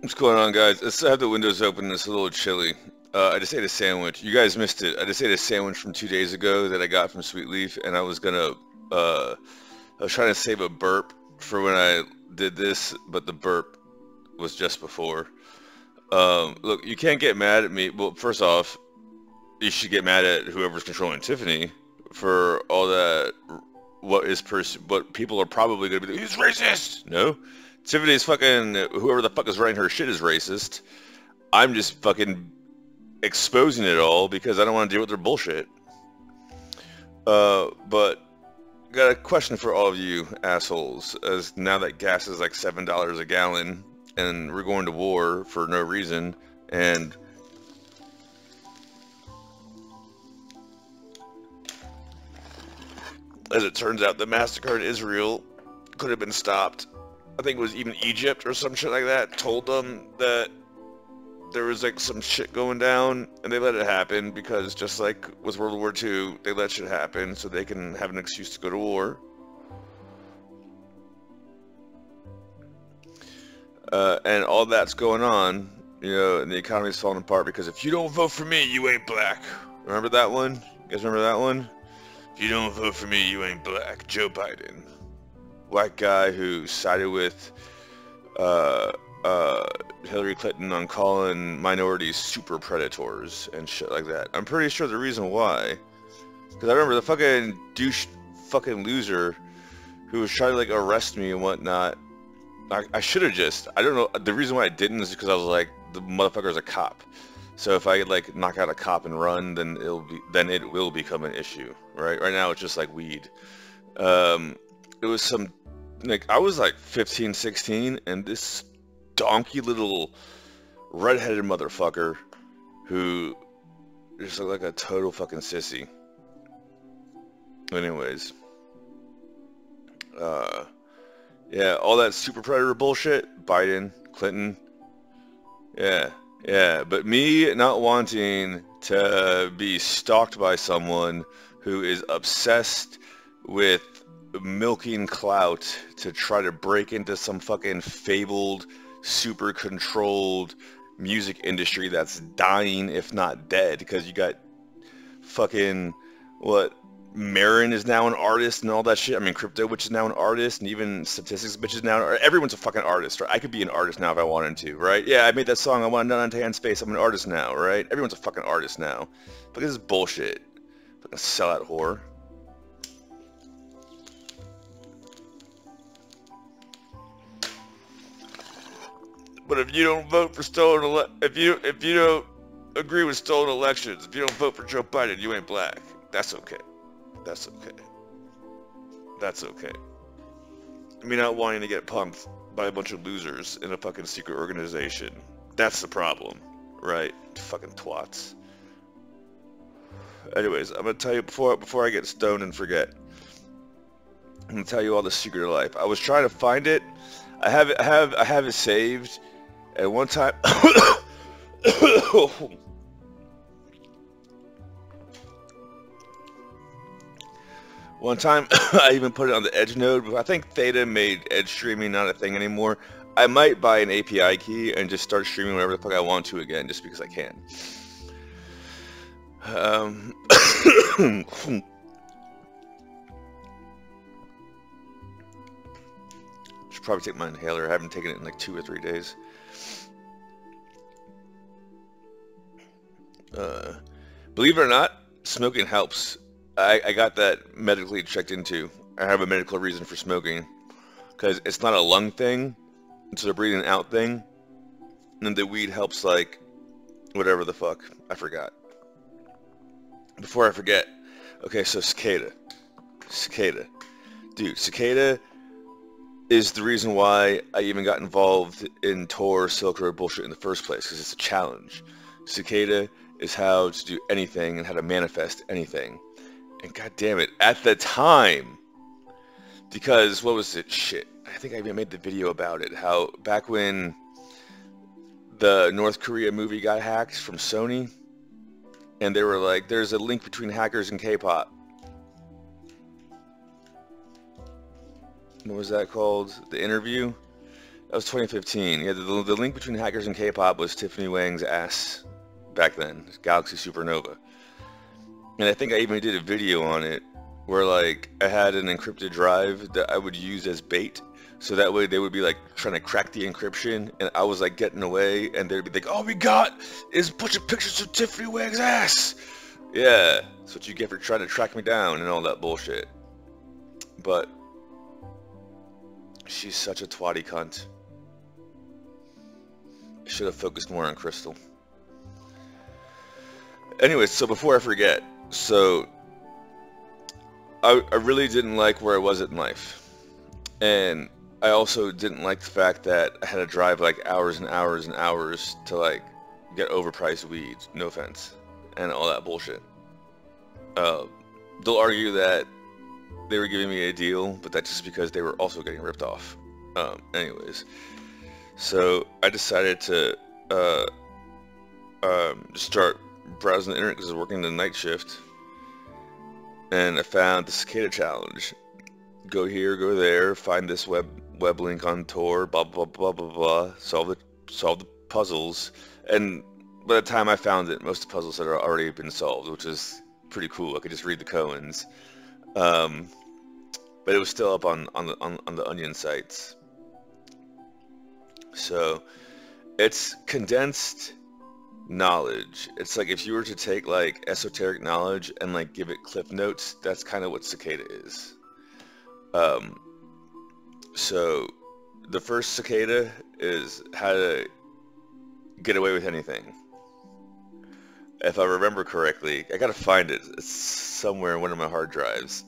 What's going on, guys? Let's have the windows open. It's a little chilly. I just ate a sandwich. You guys missed it. I just ate a sandwich from 2 days ago that I got from Sweet Leaf, and I was trying to save a burp for when I did this, but the burp was just before. Look, you can't get mad at me. Well, first off, you should get mad at whoever's controlling Tiffany for all that. What people are probably going to be like, he's racist. No, Tiffany's fucking whoever the fuck is writing her shit is racist. I'm just fucking exposing it all because I don't want to deal with their bullshit. But got a question for all of you assholes. As now that gas is like $7 a gallon, and we're going to war for no reason, and as it turns out, the massacre in Israel could have been stopped. I think it was even Egypt or some shit like that told them that there was like some shit going down, and they let it happen because just like with World War II, they let shit happen so they can have an excuse to go to war. And all that's going on, and the economy's falling apart because if you don't vote for me, you ain't black. Remember that one? You guys remember that one? If you don't vote for me, you ain't black. Joe Biden. White guy who sided with uh, uh, Hillary Clinton on calling minorities super predators and shit like that. I'm pretty sure the reason why, because I remember the fucking douche fucking loser who was trying to like arrest me and whatnot. I should have I don't know, the reason why I didn't is because I was like, the motherfucker's a cop. So if I like knock out a cop and run, then it will become an issue, right? Right now it's just like weed. It was some, like, I was like 15, 16, and this donkey little redheaded motherfucker who just looked like a total fucking sissy. Anyways, yeah, all that super predator bullshit, Biden, Clinton, yeah, yeah, but me not wanting to be stalked by someone who is obsessed with milking clout to try to break into some fucking fabled, super controlled music industry that's dying, if not dead, because you got fucking, what, Marin is now an artist and all that shit. I mean, Crypto, which is now an artist, and even Statistics, which is now, everyone's a fucking artist, right? I could be an artist now if I wanted to, right? Yeah, I made that song, I want to None on Space, I'm an artist now, right? Everyone's a fucking artist now. But this is bullshit. Fucking sellout whore. But if you don't vote for if you don't agree with stolen elections, if you don't vote for Joe Biden, you ain't black. That's okay. That's okay. That's okay. Me not wanting to get punked by a bunch of losers in a fucking secret organization. That's the problem, right? Fucking twats. Anyways, I'm gonna tell you before I get stoned and forget. I'm gonna tell you all the secret of life. I was trying to find it. I have it saved. At one time, one time I even put it on the Edge node, but I think Theta made Edge streaming not a thing anymore. I might buy an API key and just start streaming whenever the fuck I want to again, just because I can. Should probably take my inhaler. I haven't taken it in like 2 or 3 days. Believe it or not, smoking helps. I got that medically checked into. I have a medical reason for smoking. Because it's not a lung thing. It's a breathing out thing. And the weed helps, like, whatever the fuck. I forgot. Before I forget. Okay, so cicada. Cicada. Dude, cicada is the reason why I even got involved in Tor Silk Road bullshit in the first place. Because it's a challenge. Cicada is how to do anything and how to manifest anything. And god damn it, at the time, because what was it? Shit, I think I even made the video about it. How back when the North Korea movie got hacked from Sony, and they were like, there's a link between hackers and K-pop. What was that called? The Interview? That was 2015. Yeah, the link between hackers and K-pop was Tiffany Wang's ass back then, Galaxy Supernova. And I think I even did a video on it where like I had an encrypted drive that I would use as bait, so that way they would be like trying to crack the encryption, and I was like getting away, and they'd be like, all we got is a bunch of pictures of Tiffany Wang's ass. Yeah, that's what you get for trying to track me down and all that bullshit. But she's such a twatty cunt. I should have focused more on Crystal. Anyways, so before I forget, so I really didn't like where I was in life, and I also didn't like the fact that I had to drive like hours and hours and hours to like get overpriced weed, no offense, and all that bullshit. They'll argue that they were giving me a deal, but that's just because they were also getting ripped off. Anyways, so I decided to just start browsing the internet because I was working the night shift, and I found the Cicada Challenge. Go here, go there, find this web link on Tor, blah blah blah blah blah, solve the puzzles, and by the time I found it, most of the puzzles had already been solved, which is pretty cool. I could just read the koans, but it was still up on the Onion sites. So it's condensed knowledge. It's like if you were to take like esoteric knowledge and like give it cliff notes, that's kind of what Cicada is. So the first Cicada is how to get away with anything. If I remember correctly, I gotta find it. It's somewhere in one of my hard drives.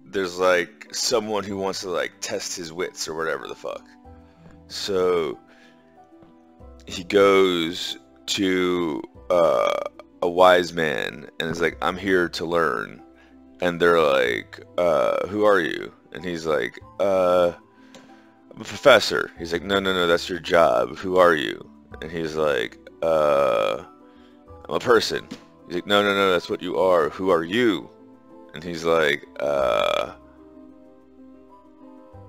There's like someone who wants to like test his wits or whatever the fuck. So he goes to a wise man and is like, I'm here to learn. And they're like, who are you? And he's like, I'm a professor. He's like, no, that's your job. Who are you? And he's like, I'm a person. He's like, no, that's what you are. Who are you? And he's like,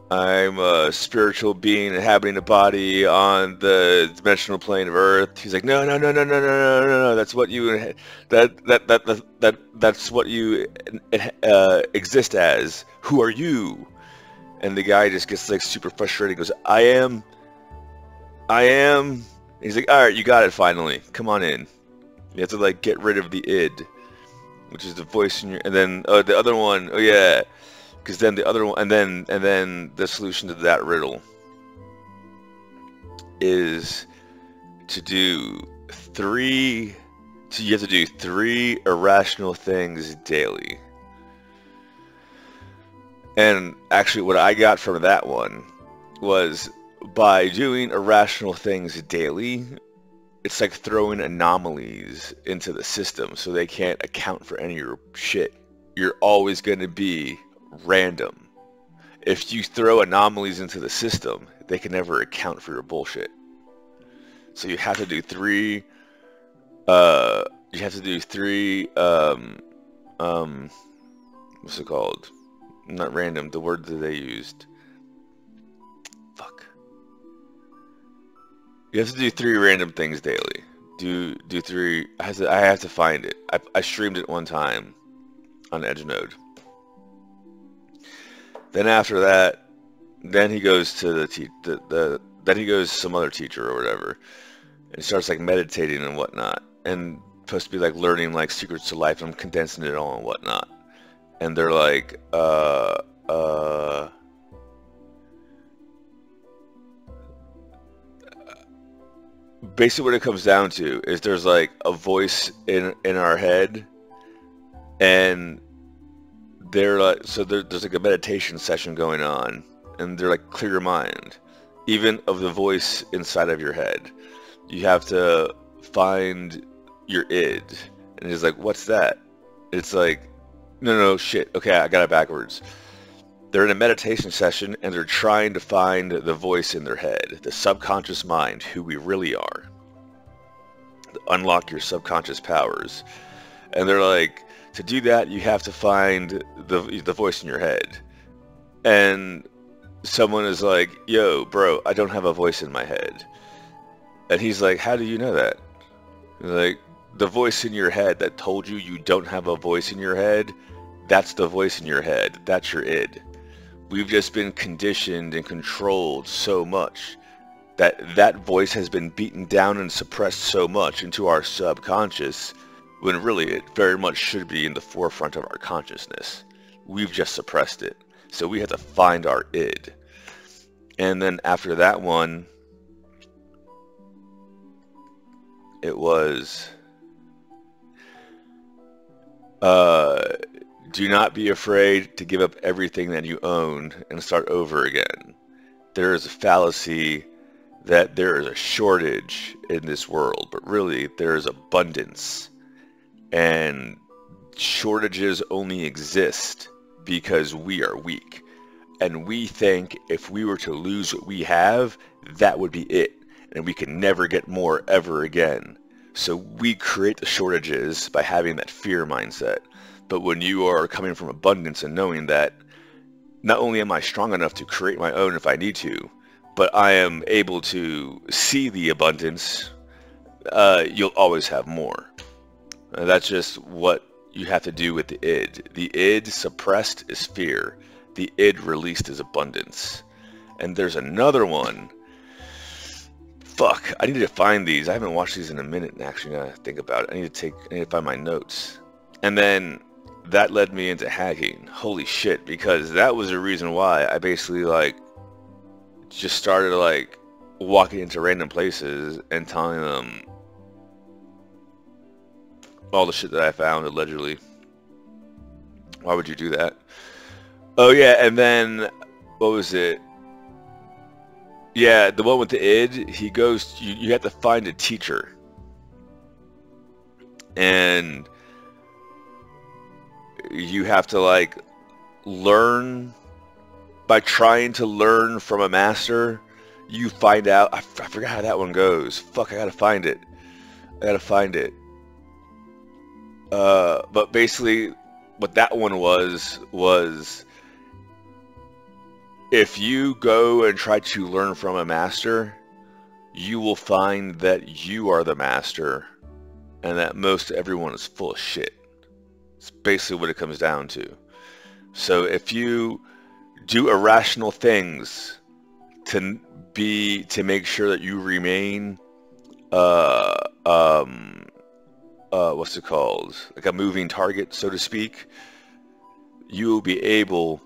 I'm a spiritual being inhabiting a body on the dimensional plane of Earth. He's like, no, that's what you that's what you exist as. Who are you? And the guy just gets like super frustrated. He goes, I am. And he's like, all right, you got it finally. Come on in. You have to like get rid of the id, which is the voice in your, and then the other one, oh yeah, because then the other one, and then the solution to that riddle is to do you have to do 3 irrational things daily. And actually what I got from that one was, by doing irrational things daily, it's like throwing anomalies into the system so they can't account for any of your shit. You're always going to be random. If you throw anomalies into the system, they can never account for your bullshit. So you have to do 3 what's it called? Not random, the word that they used. Fuck. You have to do 3 random things daily. Do 3. I have to find it. I streamed it one time on EdgeNode. Then after that, then he goes to then he goes to some other teacher or whatever, and starts like meditating and whatnot, and supposed to be like learning like secrets to life. I'm condensing it all and whatnot. And they're like, basically what it comes down to is there's like a voice in our head, and they're like, so there's like a meditation session going on, and they're like, clear your mind, even of the voice inside of your head. You have to find your id. And he's like, what's that? It's like, no, shit, okay, I got it backwards. They're in a meditation session and they're trying to find the voice in their head, the subconscious mind, who we really are. Unlock your subconscious powers. And they're like, to do that, you have to find the voice in your head. And someone is like, yo, bro, I don't have a voice in my head. And he's like, how do you know that? He's like, the voice in your head that told you you don't have a voice in your head, that's the voice in your head. That's your id. We've just been conditioned and controlled so much that that voice has been beaten down and suppressed so much into our subconscious, when really it very much should be in the forefront of our consciousness. We've just suppressed it. So we have to find our id. And then after that one, it was, do not be afraid to give up everything that you own and start over again. There is a fallacy that there is a shortage in this world, but really there is abundance. And shortages only exist because we are weak. And we think if we were to lose what we have, that would be it. And we can never get more ever again. So we create the shortages by having that fear mindset. But when you are coming from abundance and knowing that not only am I strong enough to create my own if I need to, but I am able to see the abundance, you'll always have more. That's just what you have to do with the id. The id suppressed is fear. The id released is abundance. And there's another one. Fuck, I need to find these. I haven't watched these in a minute, and actually, now I think about it. I need to find my notes. And then that led me into hacking. Holy shit, because that was the reason why I basically like just started like walking into random places and telling them all the shit that I found allegedly. Why would you do that? Oh yeah, and then what was it? Yeah, the one with the id, he goes, you have to find a teacher. And you have to like learn by trying to learn from a master. You find out, I forgot how that one goes. Fuck, I gotta find it. But basically what that one was if you go and try to learn from a master, you will find that you are the master and that most everyone is full of shit. It's basically what it comes down to. So if you do irrational things to make sure that you remain what's it called? Like a moving target, so to speak, you will be able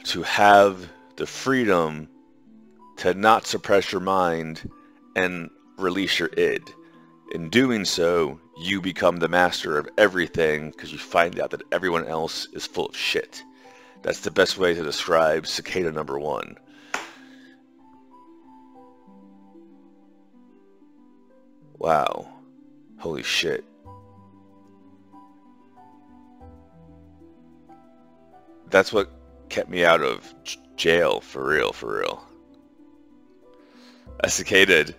to have the freedom to not suppress your mind and release your id. In doing so, you become the master of everything because you find out that everyone else is full of shit. That's the best way to describe cicada number 1. Wow. Holy shit. That's what kept me out of jail, for real. I cicadaed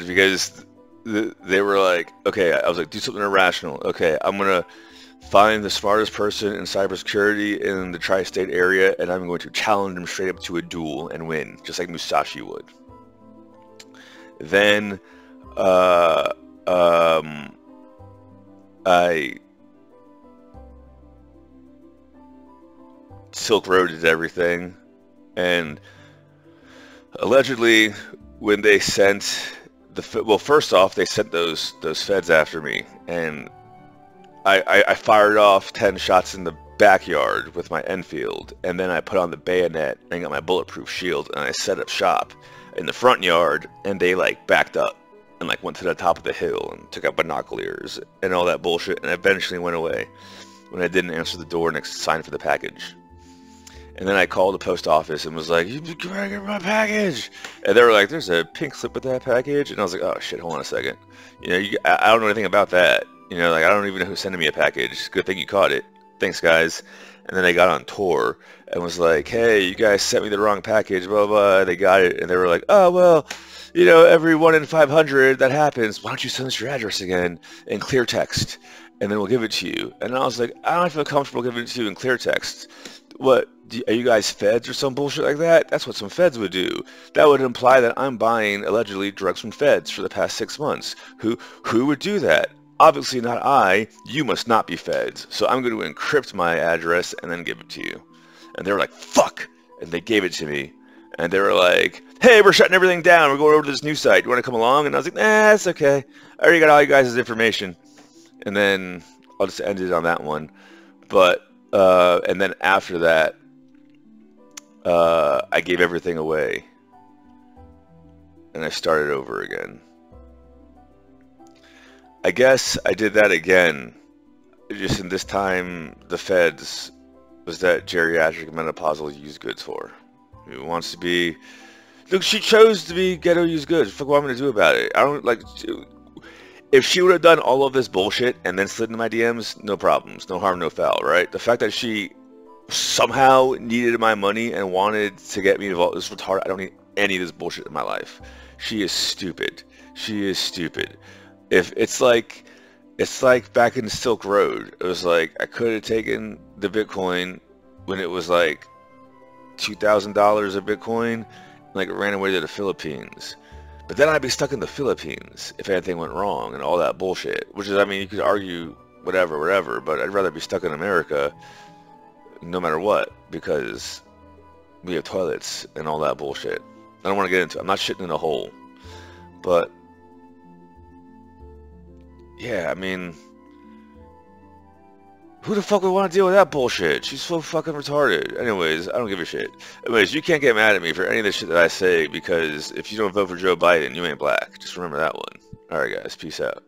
because they were like, okay, I was like, do something irrational. Okay, I'm gonna find the smartest person in cybersecurity in the tri-state area, and I'm going to challenge him straight up to a duel and win, just like Musashi would. Then I Silk Roaded everything, and allegedly when they sent well, first off, they sent those feds after me, and I fired off 10 shots in the backyard with my Enfield, and then I put on the bayonet and got my bulletproof shield, and I set up shop in the front yard, and they like backed up and like went to the top of the hill and took out binoculars and all that bullshit, and eventually went away when I didn't answer the door next to sign for the package. And then I called the post office and was like, you better get my package. And they were like, there's a pink slip with that package. And I was like, oh shit, hold on a second. You know, I don't know anything about that. You know, like I don't even know who's sending me a package. Good thing you caught it. Thanks, guys. And then they got on tour and was like, hey, you guys sent me the wrong package, blah, blah. They got it. And they were like, oh, well, you know, every 1 in 500 that happens. Why don't you send us your address again in clear text? And then we'll give it to you. And I was like, I don't feel comfortable giving it to you in clear text. What? Are you guys feds or some bullshit like that? That's what some feds would do. That would imply that I'm buying, allegedly, drugs from feds for the past 6 months. Who would do that? Obviously not I. You must not be feds. So I'm going to encrypt my address and then give it to you. And they were like, fuck! And they gave it to me. And they were like, hey, we're shutting everything down. We're going over to this new site. You want to come along? And I was like, nah, it's okay. I already got all you guys' information. And then I'll just end it on that one. But, and then after that, I gave everything away. And I started over again. I guess I did that again. Just in this time, the feds was that geriatric menopausal used goods for. Who wants to be... Look, she chose to be ghetto used goods. Fuck, what am I going to do about it? I don't, like... If she would have done all of this bullshit and then slid into my DMs, no problems. No harm, no foul, right? The fact that she somehow needed my money and wanted to get me involved is retarded. I don't need any of this bullshit in my life. She is stupid. She is stupid. If it's like back in the Silk Road. It was like I could have taken the Bitcoin when it was like $2,000 a Bitcoin and like ran away to the Philippines. But then I'd be stuck in the Philippines if anything went wrong and all that bullshit. Which is, I mean, you could argue whatever, but I'd rather be stuck in America no matter what, because we have toilets and all that bullshit. I don't want to get into it. I'm not shitting in a hole. But yeah, I mean, who the fuck would want to deal with that bullshit? She's so fucking retarded. Anyways, I don't give a shit. Anyways, you can't get mad at me for any of the shit that I say, because if you don't vote for Joe Biden, you ain't black. Just remember that one. Alright guys, peace out.